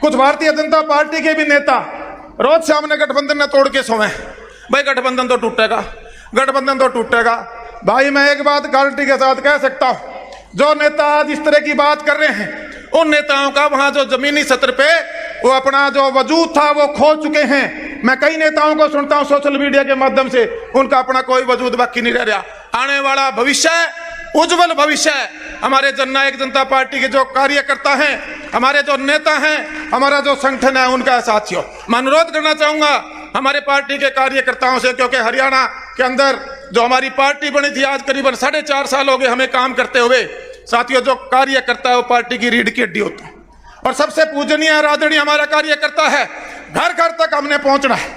कुछ भारतीय जनता पार्टी के भी नेता रोज सामने गठबंधन ने तोड़ के सोए, भाई गठबंधन तो टूटेगा, गठबंधन तो टूटेगा। भाई मैं एक बात गारंटी के साथ कह सकता हूं, जो नेता आज इस तरह की बात कर रहे हैं, उन नेताओं का वहां जो जमीनी सतर पे वो अपना जो वजूद था वो खो चुके हैं। मैं कई नेताओं को सुनता हूं सोशल मीडिया के माध्यम से, उनका अपना कोई वजूद बाकी नहीं रह रहा। आने वाला भविष्य, उज्जवल भविष्य हमारे जननायक जनता पार्टी के जो कार्यकर्ता हैं, हमारे जो नेता हैं, हमारा जो संगठन है, उनका साथियों मैं अनुरोध करना चाहूंगा हमारे पार्टी के कार्यकर्ताओं से, क्योंकि हरियाणा के अंदर जो हमारी पार्टी बनी थी आज करीबन 4.5 साल हो गए हमें काम करते हुए। साथियों, जो कार्यकर्ता है वो पार्टी की रीढ़ की हड्डी होता है और सबसे पूजनीय आराधनीय हमारा कार्यकर्ता है। घर घर तक हमने पहुंचना है।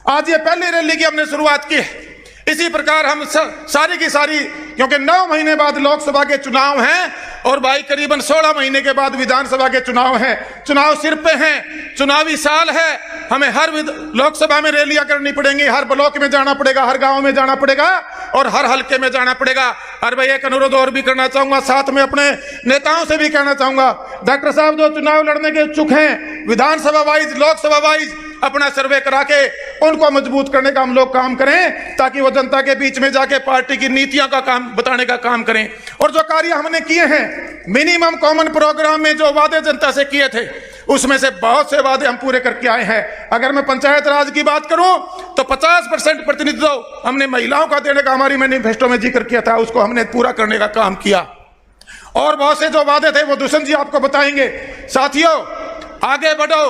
आज ये पहली रैली की हमने शुरुआत की है। इसी प्रकार हम सारी की सारी, क्योंकि 9 महीने बाद लोकसभा के चुनाव हैं और भाई करीबन 16 महीने के बाद विधानसभा के चुनाव हैं। चुनाव सिर पे हैं, चुनावी साल है। हमें हर लोकसभा में रैलियां करनी पड़ेंगी, हर ब्लॉक में जाना पड़ेगा, हर गांव में जाना पड़ेगा और हर हल्के में जाना पड़ेगा। और भाई एक अनुरोध और भी करना चाहूंगा, साथ में अपने नेताओं से भी कहना चाहूंगा, डॉक्टर साहब जो चुनाव लड़ने के इच्छुक हैं, विधानसभा वाइज लोकसभा वाइज अपना सर्वे करा के उनको मजबूत करने का हम लोग काम करें, ताकि वो जनता के बीच में जाके पार्टी की नीतियों का काम बताने का काम करें। और जो कार्य हमने किए हैं, मिनिमम कॉमन प्रोग्राम में जो वादे जनता से किए थे, उसमें से बहुत से वादे हम पूरे करके आए हैं। अगर मैं पंचायत राज की बात करूं तो 50% प्रतिनिधित्व हमने महिलाओं का देने का हमारी मैनिफेस्टो में जिक्र किया था, उसको हमने पूरा करने का काम किया। और बहुत से जो वादे थे वो दुष्यंत जी आपको बताएंगे। साथियों, आगे बढ़ो,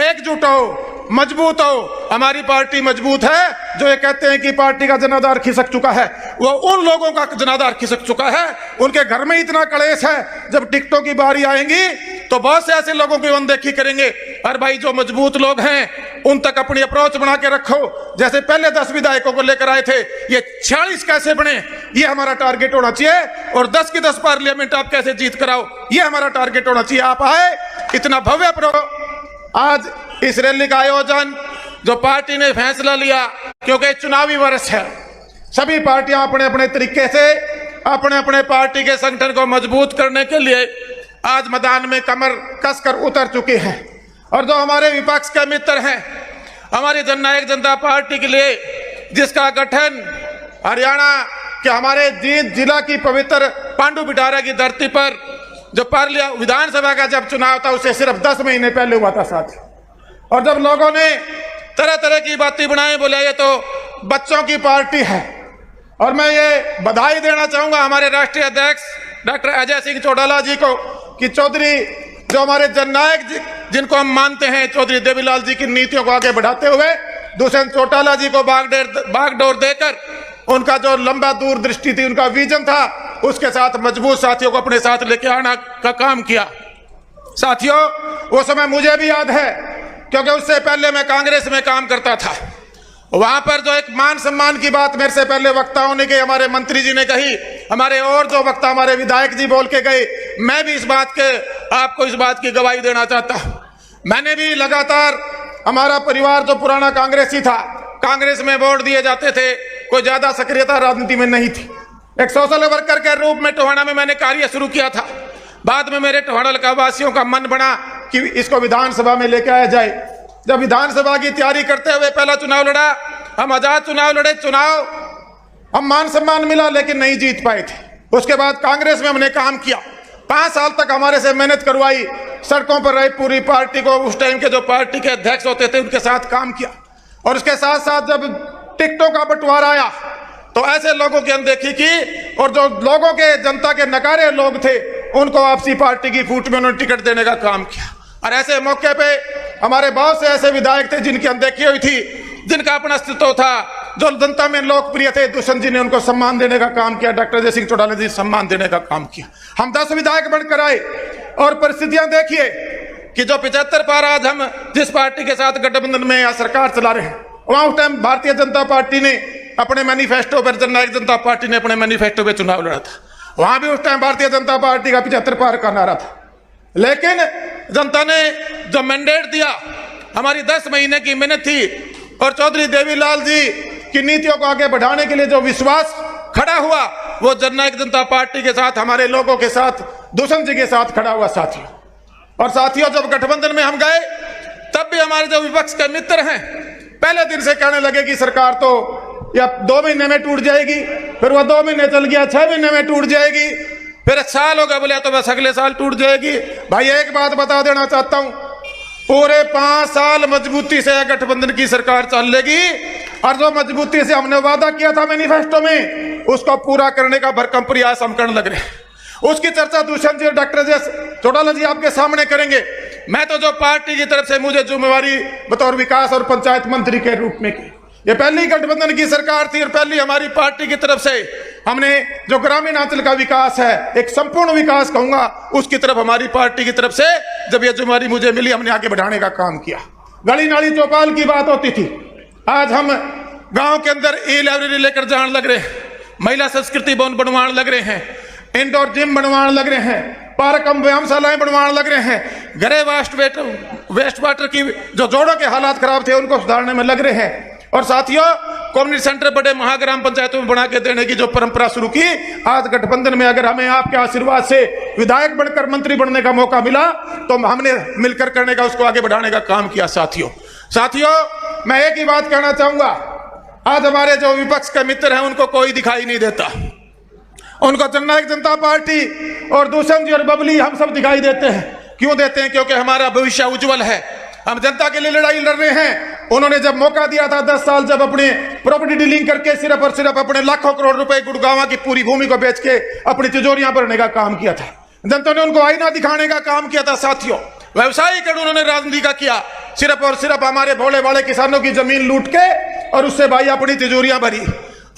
एकजुट हो, मजबूत हो। हमारी पार्टी मजबूत है। जो ये कहते हैं कि पार्टी का जनाधार खिसक चुका है, वो उन लोगों का जनाधार खिसक चुका है, उनके घर में इतना कलेश है। जब टिकटों की बारी आएंगी तो बहुत से ऐसे लोगों की अनदेखी करेंगे। और भाई जो मजबूत लोग हैं उन तक अपनी अप्रोच बना के रखो। जैसे पहले 10 विधायकों को लेकर आए थे, ये 46 कैसे बने, ये हमारा टारगेट होना चाहिए। और 10 की 10 पार्लियामेंट आप कैसे जीत कराओ, ये हमारा टारगेट होना चाहिए। आप आए, इतना भव्य आज इस रैली का आयोजन जो पार्टी ने फैसला लिया, क्योंकि चुनावी वर्ष है, सभी पार्टियां अपने अपने तरीके से अपने अपने पार्टी के संगठन को मजबूत करने के लिए आज मैदान में कमर कसकर उतर चुके हैं। और जो हमारे विपक्ष के मित्र हैं, हमारी जननायक जनता पार्टी के लिए जिसका गठन हरियाणा के हमारे जींद जिला की पवित्र पांडु पिटारा की धरती पर जो विधानसभा का जब चुनाव था उससे सिर्फ 10 महीने पहले हुआ था साथ। और जब लोगों ने तरह तरह की बातें बनाई, बोले ये तो बच्चों की पार्टी है। और मैं ये बधाई देना चाहूंगा हमारे राष्ट्रीय अध्यक्ष डॉक्टर अजय सिंह चौटाला जी को कि चौधरी जो हमारे जननायक जिनको हम मानते हैं, चौधरी देवीलाल जी की नीतियों को आगे बढ़ाते हुए दुष्यंत चौटाला जी को बागडोर देकर उनका जो लंबा दूरदृष्टि थी, उनका विजन था, उसके साथ मजबूत साथियों को अपने साथ लेके आना का काम किया। साथियों, वो समय मुझे भी याद है, क्योंकि उससे पहले मैं कांग्रेस में काम करता था। वहां पर जो एक मान सम्मान की बात मेरे से पहले वक्ताओं ने कही, हमारे मंत्री जी ने कही, हमारे और जो वक्ता हमारे विधायक जी बोल के गए, मैं भी आपको इस बात की गवाही देना चाहता हूं। मैंने भी लगातार, हमारा परिवार जो पुराना कांग्रेसी था, कांग्रेस में वोट दिए जाते थे, कोई ज्यादा सक्रियता राजनीति में नहीं थी। एक सोशल वर्कर के रूप में टोहाना में मैंने कार्य शुरू किया था। बाद में मेरे टोहाना वासियों का मन बना कि इसको विधानसभा में लेकर आया जाए। जब विधानसभा की तैयारी करते हुए पहला चुनाव लड़ा, हम आजाद चुनाव लड़े, हम मान सम्मान मिला लेकिन नहीं जीत पाए थे। उसके बाद कांग्रेस में हमने काम किया, 5 साल तक हमारे से मेहनत करवाई, सड़कों पर रही पूरी पार्टी को, उस टाइम के जो पार्टी के अध्यक्ष होते थे उनके साथ काम किया। और उसके साथ साथ जब टिकटों का बंटवारा आया तो ऐसे लोगों की अनदेखी की, और जो लोगों के जनता के नकारे लोग थे उनको आपसी पार्टी की फूट में उन्होंने टिकट देने का काम किया। और ऐसे मौके पे हमारे बहुत से ऐसे विधायक थे जिनकी अनदेखी हुई थी, जिनका अपना अस्तित्व था, जो जनता में लोकप्रिय थे। दुष्यंत जी ने उनको सम्मान देने का काम किया, डॉक्टर अजय सिंह चौटाला जी सम्मान देने का काम किया। हम 10 विधायक बनकर आए और परिस्थितियां देखिए कि जो 75 पार आज हम जिस पार्टी के साथ गठबंधन में या सरकार चला रहे हैं, वहां उस टाइम भारतीय जनता पार्टी ने अपने मैनिफेस्टो पर, जननायक जनता पार्टी ने अपने मैनिफेस्टो पे चुनाव लड़ा था, वहां भी उस टाइम भारतीय जनता पार्टी का 75 पार का नारा था। लेकिन जनता ने जो मैंडेट दिया, हमारी 10 महीने की मेहनत थी और चौधरी देवीलाल जी की नीतियों को आगे बढ़ाने के लिए जो विश्वास खड़ा हुआ, वो जननायक जनता पार्टी के साथ, हमारे लोगों के साथ, दुष्यंत जी के साथ खड़ा हुआ साथियों। और साथियों, जब गठबंधन में हम गए तब भी हमारे जो विपक्ष के मित्र हैं पहले दिन से कहने लगे कि सरकार तो या 2 महीने में टूट जाएगी, फिर वह 2 महीने चल गया, 6 महीने में टूट जाएगी, फिर 1 साल हो गया, बोले तो बस अगले साल टूट जाएगी। भाई एक बात बता देना चाहता हूं, पूरे 5 साल मजबूती से गठबंधन की सरकार चलेगी और जो मजबूती से हमने वादा किया था मैनिफेस्टो में उसको पूरा करने का भरकम प्रयास हम करने लग रहे हैं। उसकी चर्चा दुष्यंत जी और डॉक्टर चौटाला जी आपके सामने करेंगे। मैं तो जो पार्टी की तरफ से मुझे जिम्मेवारी बतौर विकास और पंचायत मंत्री के रूप में की, ये पहली गठबंधन की सरकार थी और पहली हमारी पार्टी की तरफ से हमने जो ग्रामीण अंचल का विकास है, एक संपूर्ण विकास कहूंगा, उसकी तरफ हमारी पार्टी की तरफ से जब ये जिम्मेवारी मुझे मिली हमने आगे बढ़ाने का काम किया। गली नाली चौपाल की बात होती थी, आज हम गांव के अंदर ई-लाइब्रेरी लेकर जाने लग रहे हैं, महिला संस्कृति भवन बनवाने लग रहे हैं, इंडोर जिम बनवाने लग रहे हैं, पार्क एवं व्यायामशालाएं बनवाने लग रहे हैं, घरे वेस्ट वाटर की जो जोड़ों के हालात खराब थे उनको सुधारने में लग रहे हैं। और साथियों, कम्युनिटी सेंटर बड़े महाग्राम पंचायतों में बना के देने की जो परंपरा शुरू की, आज गठबंधन में अगर हमें आपके आशीर्वाद से विधायक बनकर मंत्री बनने का मौका मिला तो हमने मिलकर करने का, उसको आगे बढ़ाने का काम किया। साथियों, मैं एक ही बात कहना चाहूंगा, आज हमारे जो विपक्ष के मित्र हैं उनको कोई दिखाई नहीं देता, उनको जननायक जनता पार्टी और दुष्यंत जी और बबली हम सब दिखाई देते हैं। क्यों देते हैं? क्योंकि हमारा भविष्य उज्जवल है, हम जनता के लिए लड़ाई लड़ रहे हैं। उन्होंने जब मौका दिया था 10 साल, जब अपने प्रॉपर्टी डीलिंग करके सिर्फ और सिर्फ अपने लाखों करोड़ रुपए गुड़गांव की पूरी भूमि को बेच के अपनी तिजोरियां भरने का काम किया था, जनता ने उनको आईना दिखाने का काम किया था। साथियों, व्यवसायीकरण उन्होंने राजनीति का किया, सिर्फ और सिर्फ हमारे भोले भाले किसानों की जमीन लूट के और उससे भाई अपनी तिजोरियां भरी।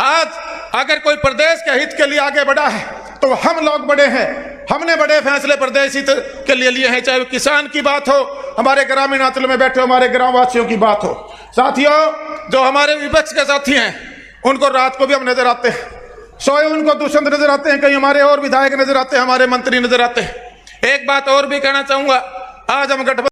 आज अगर कोई प्रदेश के हित के लिए आगे बढ़ा है तो हम लोग बड़े हैं, हमने बड़े फैसले प्रदेश हित के लिए हैं, चाहे किसान की बात हो, हमारे ग्रामीण अंचल में बैठे हमारे ग्राम वासियों की बात हो। साथियों, जो हमारे विपक्ष के साथी हैं उनको रात को भी हम नजर आते हैं, सोए उनको दुष्यंत नजर आते हैं, कहीं हमारे और विधायक नजर आते हैं, हमारे मंत्री नजर आते हैं। एक बात और भी कहना चाहूंगा, आज हम गठबंधन